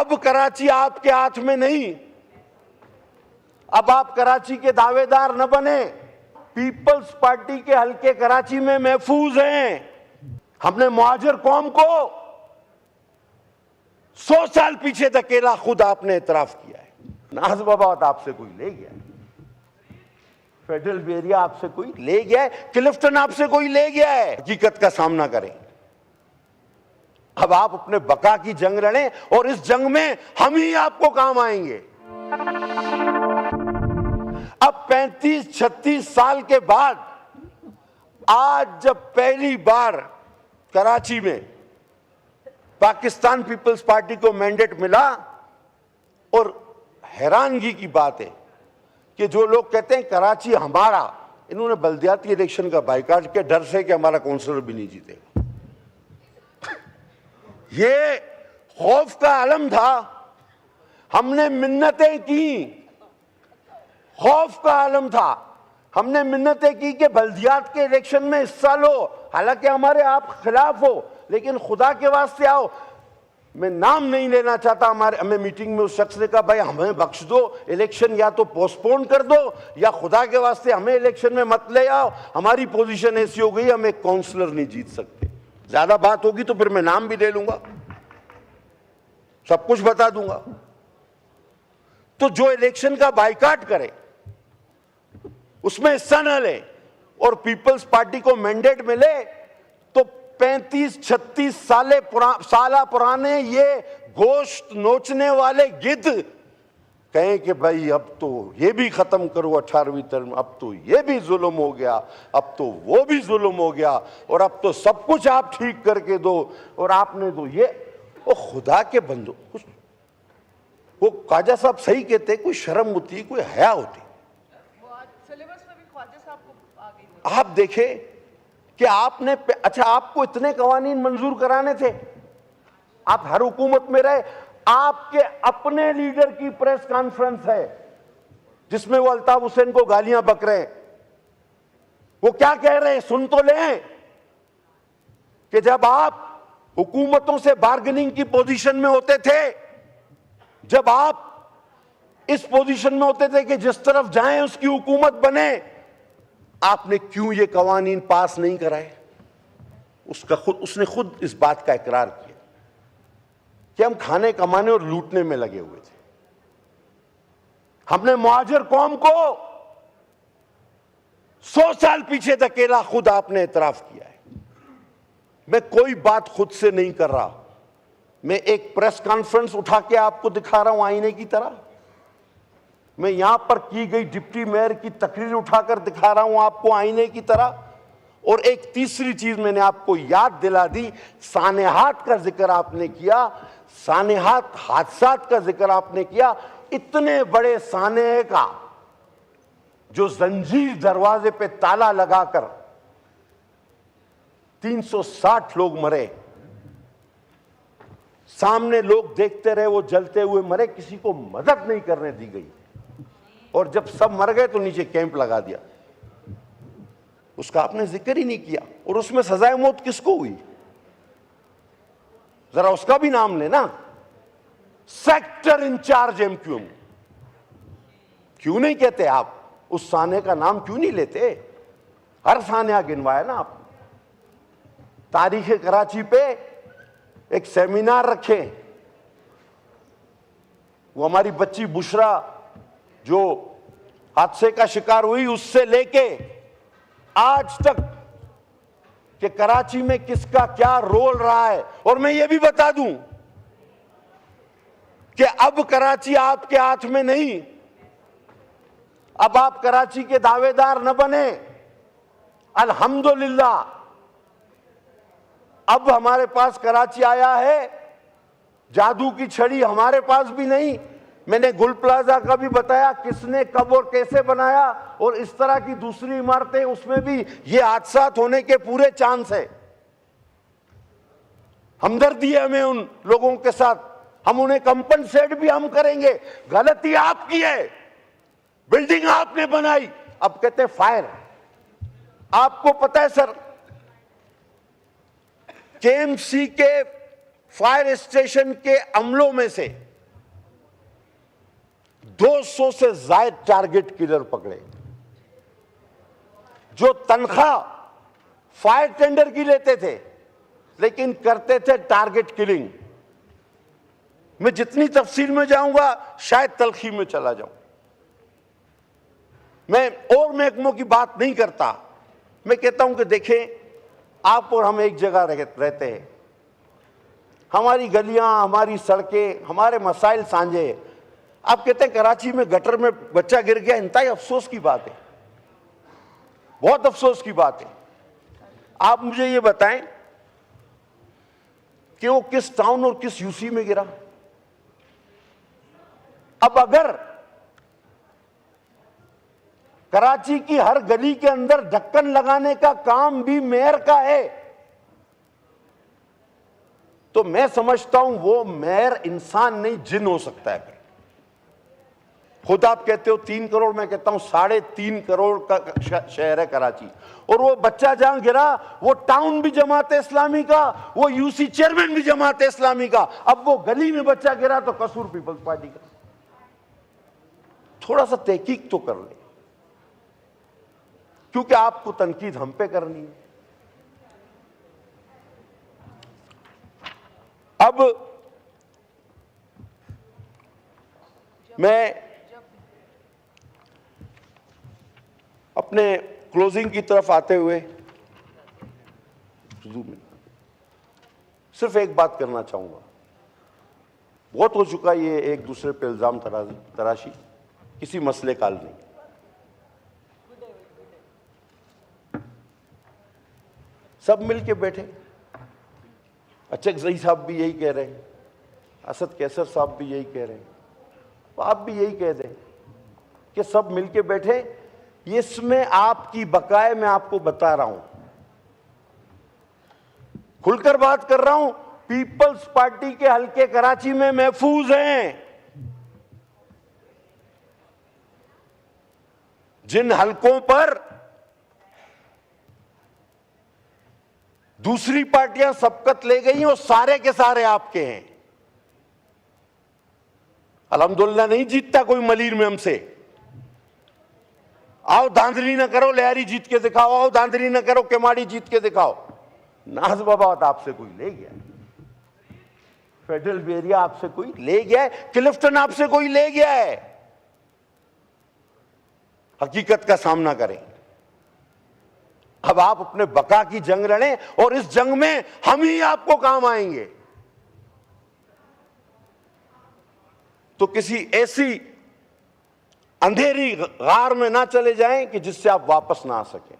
अब कराची आपके हाथ में नहीं, अब आप कराची के दावेदार न बने। पीपल्स पार्टी के हलके कराची में महफूज हैं। हमने मुहाजिर कौम को 100 साल पीछे धकेला, खुद आपने इतराफ किया है। नाज़बाबाद आपसे कोई ले गया, फेडरल एरिया आपसे कोई ले गया है, क्लिफ्टन आपसे कोई ले गया है। हकीकत का सामना करें। अब आप अपने बका की जंग लड़ें और इस जंग में हम ही आपको काम आएंगे। अब 35-36 साल के बाद आज जब पहली बार कराची में पाकिस्तान पीपल्स पार्टी को मैंडेट मिला, और हैरानगी की बात है कि जो लोग कहते हैं कराची हमारा, इन्होंने बल्दियाती इलेक्शन का बाइकाट के डर से कि हमारा काउंसलर भी नहीं जीतेगा। ये खौफ का आलम था। हमने मिन्नतें की, खौफ का आलम था। हमने मिन्नतें की कि बल्दियात के इलेक्शन में हिस्सा लो, हालांकि हमारे आप खिलाफ हो, लेकिन खुदा के वास्ते आओ। मैं नाम नहीं लेना चाहता। हमें मीटिंग में उस शख्स ने कहा भाई हमें बख्श दो, इलेक्शन या तो पोस्टपोन कर दो या खुदा के वास्ते हमें इलेक्शन में मत ले आओ, हमारी पोजीशन ऐसी हो गई हम एक काउंसलर नहीं जीत सकते। ज्यादा बात होगी तो फिर मैं नाम भी ले लूंगा, सब कुछ बता दूंगा। तो जो इलेक्शन का बाइकाट करे उसमें हिस्सा न ले और पीपल्स पार्टी को मैंडेट मिले, तो 35-36 साल पुराने ये गोश्त नोचने वाले गिद्ध कहें कि भाई अब तो ये भी खत्म करो 18वीं टर्म, अब तो ये भी जुल्म हो गया, अब तो वो भी जुल्म हो गया, और अब तो सब कुछ आप ठीक करके दो, और आपने तो ये। वो खुदा के बंदो, वो ख्वाजा साहब सही कहते, कोई शर्म होती, कोई हया होती। आप देखें कि आपने, अच्छा आपको इतने कवानीन मंजूर कराने थे, आप हर हुकूमत में रहे, आपके अपने लीडर की प्रेस कॉन्फ्रेंस है जिसमें वो अल्ताफ हुसैन को गालियां बक रहे हैं। वो क्या कह रहे हैं सुन तो लें, कि जब आप हुकूमतों से बार्गेनिंग की पोजीशन में होते थे, जब आप इस पोजीशन में होते थे कि जिस तरफ जाएं उसकी हुकूमत बने, आपने क्यों ये कवानीन पास नहीं कराए? उसने खुद इस बात का इकरार किया कि हम खाने कमाने और लूटने में लगे हुए थे। हमने मुहाजिर कौम को 100 साल पीछे धकेला, खुद आपने इतराफ किया है। मैं कोई बात खुद से नहीं कर रहा, मैं एक प्रेस कॉन्फ्रेंस उठा के आपको दिखा रहा हूं आईने की तरह। मैं यहां पर की गई डिप्टी मेयर की तकरीर उठाकर दिखा रहा हूं आपको आईने की तरह। और एक तीसरी चीज मैंने आपको याद दिला दी, सानेहात का जिक्र आपने किया, सानेहात हादसात का जिक्र आपने किया। इतने बड़े सानेह का जो जंजीर दरवाजे पे ताला लगाकर 360 लोग मरे, सामने लोग देखते रहे, वो जलते हुए मरे, किसी को मदद नहीं करने दी गई, और जब सब मर गए तो नीचे कैंप लगा दिया। उसका आपने जिक्र ही नहीं किया। और उसमें सजाए मौत किसको हुई, जरा उसका भी नाम लेना। सेक्टर इंचार्ज एमक्यूएम, क्यों नहीं कहते आप? उस साने का नाम क्यों नहीं लेते? हर सानिया गिनवाया ना आप। तारीख कराची पे एक सेमिनार रखे, वो हमारी बच्ची बुशरा जो हादसे का शिकार हुई, उससे लेके आज तक कि कराची में किसका क्या रोल रहा है। और मैं ये भी बता दूं कि अब कराची आपके हाथ में नहीं, अब आप कराची के दावेदार न बने। अल्हम्दुलिल्लाह अब हमारे पास कराची आया है, जादू की छड़ी हमारे पास भी नहीं। मैंने गुल प्लाजा का भी बताया किसने कब और कैसे बनाया, और इस तरह की दूसरी इमारतें, उसमें भी ये हादसात होने के पूरे चांस है। हमदर्दी है हमें उन लोगों के साथ, हम उन्हें कंपनसेट भी हम करेंगे। गलती आपकी है, बिल्डिंग आपने बनाई, अब कहते हैं फायर। आपको पता है सर, केएमसी के फायर स्टेशन के अमलों में से 200 से ज्यादा टारगेट किलर पकड़े, जो तनख्वाह फायर टेंडर की लेते थे लेकिन करते थे टारगेट किलिंग। मैं जितनी तफसील में जाऊंगा शायद तलखी में चला जाऊं। मैं और महकमों की बात नहीं करता, मैं कहता हूं कि देखें, आप और हम एक जगह रहते हैं, हमारी गलियां, हमारी सड़कें, हमारे मसाइल सांझे हैं। आप कहते हैं कराची में गटर में बच्चा गिर गया, इंतहाई अफसोस की बात है, बहुत अफसोस की बात है। आप मुझे ये बताएं कि वो किस टाउन और किस यूसी में गिरा। अब अगर कराची की हर गली के अंदर ढक्कन लगाने का काम भी मेयर का है, तो मैं समझता हूं वो मेयर इंसान नहीं जिन हो सकता है। खुद आप कहते हो 3 करोड़, मैं कहता हूं 3.5 करोड़ का शहर है कराची, और वो बच्चा जहां गिरा वो टाउन भी जमात इस्लामी का, वो यूसी चेयरमैन भी जमात इस्लामी का। अब वो गली में बच्चा गिरा तो कसूर पीपल्स पार्टी का। थोड़ा सा तहकीक तो कर ले, क्योंकि आपको तनकीद हम पे करनी है। अब मैं अपने क्लोजिंग की तरफ आते हुए सिर्फ एक बात करना चाहूंगा। बहुत हो चुका ये एक दूसरे पे इल्जाम तराशी, किसी मसले का हल नहीं। सब मिलके बैठे, अचक ज़ई साहब भी यही कह रहे हैं, असद कैसर साहब भी यही कह रहे हैं, तो आप भी यही कह दें कि सब मिलके बैठे। इसमें आपकी बकाए मैं आपको बता रहा हूं, खुलकर बात कर रहा हूं, पीपल्स पार्टी के हलके कराची में महफूज हैं। जिन हलकों पर दूसरी पार्टियां सबकत ले गई, वो सारे के सारे आपके हैं। अल्हम्दुलिल्लाह नहीं जीतता कोई मलीर में हमसे। आओ धांधली ना करो, लहरी जीत के दिखाओ, आओ धांधली ना करो, केमाड़ी जीत के दिखाओ। नाजबाबाद आपसे कोई ले गया, फेडरल एरिया आपसे कोई ले गया है, क्लिफ्टन आपसे कोई ले गया है। हकीकत का सामना करें। अब आप अपने बका की जंग लड़ें, और इस जंग में हम ही आपको काम आएंगे। तो किसी ऐसी अंधेरी गार में ना चले जाएं कि जिससे आप वापस ना आ सकें।